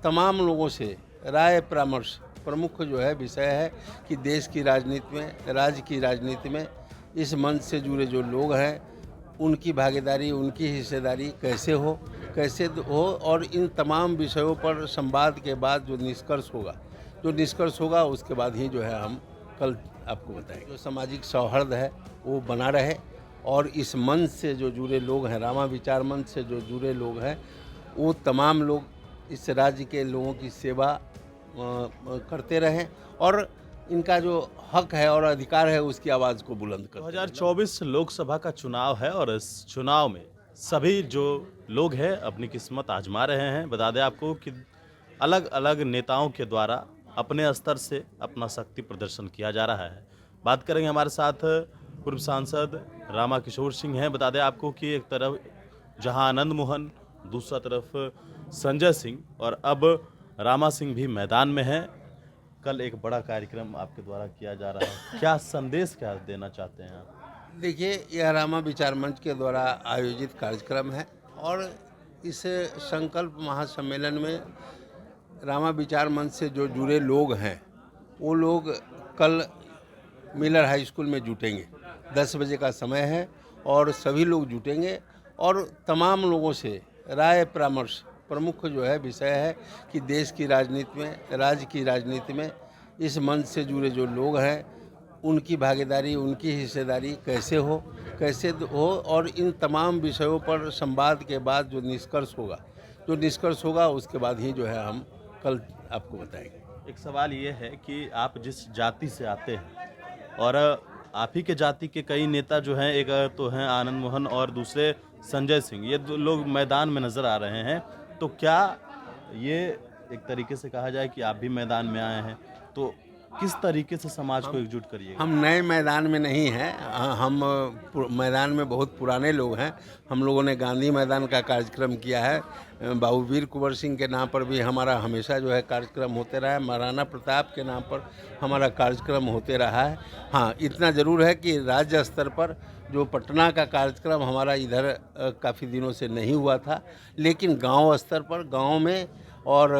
तमाम लोगों से राय परामर्श प्रमुख जो है विषय है कि देश की राजनीति में, राज्य की राजनीति में इस मंच से जुड़े जो लोग हैं उनकी भागीदारी, उनकी हिस्सेदारी कैसे हो और इन तमाम विषयों पर संवाद के बाद जो निष्कर्ष होगा उसके बाद ही जो है हम कल आपको बताएंगे। जो सामाजिक सौहार्द है वो बना रहे और इस मंच से जो जुड़े लोग हैं, रामा विचार मंच से जो जुड़े लोग हैं, वो तमाम लोग इस राज्य के लोगों की सेवा करते रहें और इनका जो हक है और अधिकार है उसकी आवाज़ को बुलंद करते रहें। 2024 लोकसभा का चुनाव है और इस चुनाव में सभी जो लोग हैं अपनी किस्मत आजमा रहे हैं। बता दें आपको कि अलग अलग नेताओं के द्वारा अपने स्तर से अपना शक्ति प्रदर्शन किया जा रहा है। बात करेंगे, हमारे साथ पूर्व सांसद रामा किशोर सिंह हैं। बता दें आपको कि एक तरफ जहां आनंद मोहन, दूसरा तरफ संजय सिंह और अब रामा सिंह भी मैदान में हैं। कल एक बड़ा कार्यक्रम आपके द्वारा किया जा रहा है, क्या संदेश क्या देना चाहते हैं आप? देखिए, यह रामा विचार मंच के द्वारा आयोजित कार्यक्रम है और इस संकल्प महासम्मेलन में रामा विचार मंच से जो जुड़े लोग हैं वो लोग कल मिलर हाई स्कूल में जुटेंगे। 10 बजे का समय है और सभी लोग जुटेंगे और तमाम लोगों से राय परामर्श प्रमुख जो है विषय है कि देश की राजनीति में, राज्य की राजनीति में इस मंच से जुड़े जो लोग हैं उनकी भागीदारी, उनकी हिस्सेदारी कैसे हो और इन तमाम विषयों पर संवाद के बाद जो निष्कर्ष होगा उसके बाद ही जो है हम कल आपको बताएंगे। एक सवाल ये है कि आप जिस जाति से आते हैं और आप ही के जाति के कई नेता जो हैं, एक तो हैं आनंद मोहन और दूसरे संजय सिंह, ये दो लोग मैदान में नजर आ रहे हैं, तो क्या ये एक तरीके से कहा जाए कि आप भी मैदान में आए हैं, तो किस तरीके से समाज को एकजुट करिएगा? हम नए मैदान में नहीं हैं, हम मैदान में बहुत पुराने लोग हैं। हम लोगों ने गांधी मैदान का कार्यक्रम किया है, बाबू वीर कुंवर सिंह के नाम पर भी हमारा हमेशा जो है कार्यक्रम होते रहा है, महाराणा प्रताप के नाम पर हमारा कार्यक्रम होते रहा है। हाँ, इतना ज़रूर है कि राज्य स्तर पर जो पटना का कार्यक्रम हमारा इधर काफ़ी दिनों से नहीं हुआ था, लेकिन गांव स्तर पर, गांव में और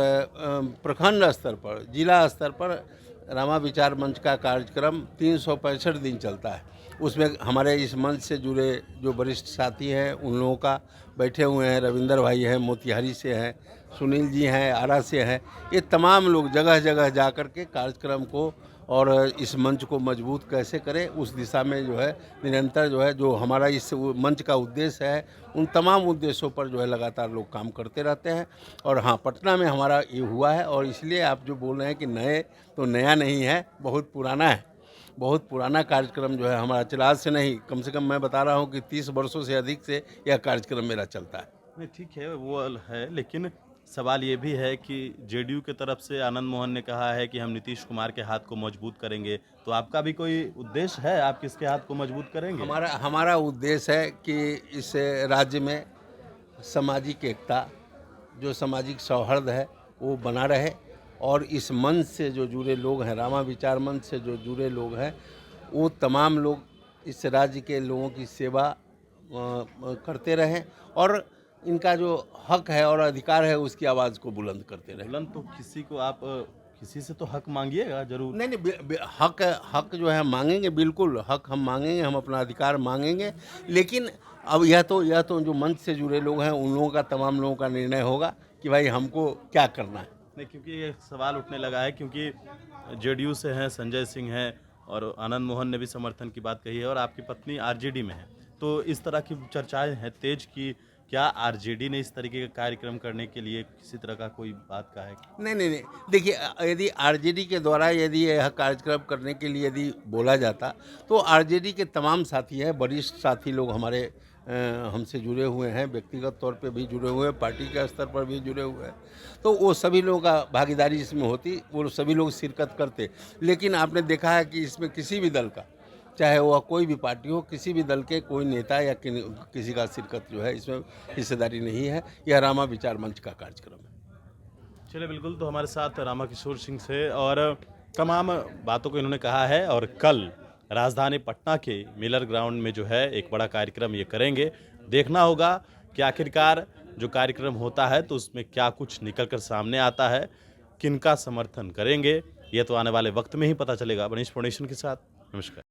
प्रखंड स्तर पर, जिला स्तर पर रामा विचार मंच का कार्यक्रम 365 दिन चलता है। उसमें हमारे इस मंच से जुड़े जो वरिष्ठ साथी हैं उन लोगों का बैठे हुए हैं, रविंदर भाई हैं, मोतिहारी से हैं, सुनील जी हैं, आरा से हैं, ये तमाम लोग जगह जगह जा कर के कार्यक्रम को और इस मंच को मजबूत कैसे करें उस दिशा में जो है निरंतर जो है जो हमारा इस मंच का उद्देश्य है उन तमाम उद्देश्यों पर जो है लगातार लोग काम करते रहते हैं। और हाँ, पटना में हमारा ये हुआ है और इसलिए आप जो बोल रहे हैं कि नए, तो नया नहीं है, बहुत पुराना है। बहुत पुराना कार्यक्रम जो है हमारा चला, आज से नहीं, कम से कम मैं बता रहा हूँ कि 30 वर्षों से अधिक से यह कार्यक्रम मेरा चलता है। नहीं, ठीक है, वो है, लेकिन सवाल ये भी है कि जेडीयू की तरफ से आनंद मोहन ने कहा है कि हम नीतीश कुमार के हाथ को मजबूत करेंगे, तो आपका भी कोई उद्देश्य है, आप किसके हाथ को मजबूत करेंगे? हमारा उद्देश्य है कि इस राज्य में सामाजिक एकता, जो सामाजिक सौहार्द है वो बना रहे और इस मंच से जो जुड़े लोग हैं, रामा विचार मंच से जो जुड़े लोग हैं, वो तमाम लोग इस राज्य के लोगों की सेवा करते रहें और इनका जो हक है और अधिकार है उसकी आवाज़ को बुलंद करते रहें। बुलंद तो किसी से तो हक मांगिएगा जरूर। नहीं, हक जो है मांगेंगे, बिल्कुल हक हम मांगेंगे, हम अपना अधिकार मांगेंगे, लेकिन अब यह तो जो मंच से जुड़े लोग हैं उन लोगों का, तमाम लोगों का निर्णय होगा कि भाई हमको क्या करना है। नहीं, क्योंकि ये सवाल उठने लगा है, क्योंकि जेडीयू से हैं, संजय सिंह हैं और आनंद मोहन ने भी समर्थन की बात कही है और आपकी पत्नी आरजेडी में है, तो इस तरह की चर्चाएं हैं तेज की क्या आरजेडी ने इस तरीके का कार्यक्रम करने के लिए किसी तरह का कोई बात का है? नहीं, देखिए, यदि आरजेडी के द्वारा यदि यह कार्यक्रम करने के लिए यदि बोला जाता तो आरजेडी के तमाम साथी हैं, वरिष्ठ साथी लोग हमारे हमसे जुड़े हुए हैं, व्यक्तिगत तौर पे भी जुड़े हुए हैं, पार्टी के स्तर पर भी जुड़े हुए हैं, तो वो सभी लोगों का भागीदारी इसमें होती, वो सभी लोग शिरकत करते। लेकिन आपने देखा है कि इसमें किसी भी दल का, चाहे वह कोई भी पार्टी हो, किसी भी दल के कोई नेता या किसी का शिरकत जो है इसमें हिस्सेदारी नहीं है। यह रामा विचार मंच का कार्यक्रम है। चलिए, बिल्कुल, तो हमारे साथ रामा किशोर सिंह से और तमाम बातों को इन्होंने कहा है और कल राजधानी पटना के मिलर ग्राउंड में जो है एक बड़ा कार्यक्रम ये करेंगे। देखना होगा कि आखिरकार जो कार्यक्रम होता है तो उसमें क्या कुछ निकल कर सामने आता है, किनका समर्थन करेंगे, ये तो आने वाले वक्त में ही पता चलेगा। मनीष फाउंडेशन के साथ, नमस्कार।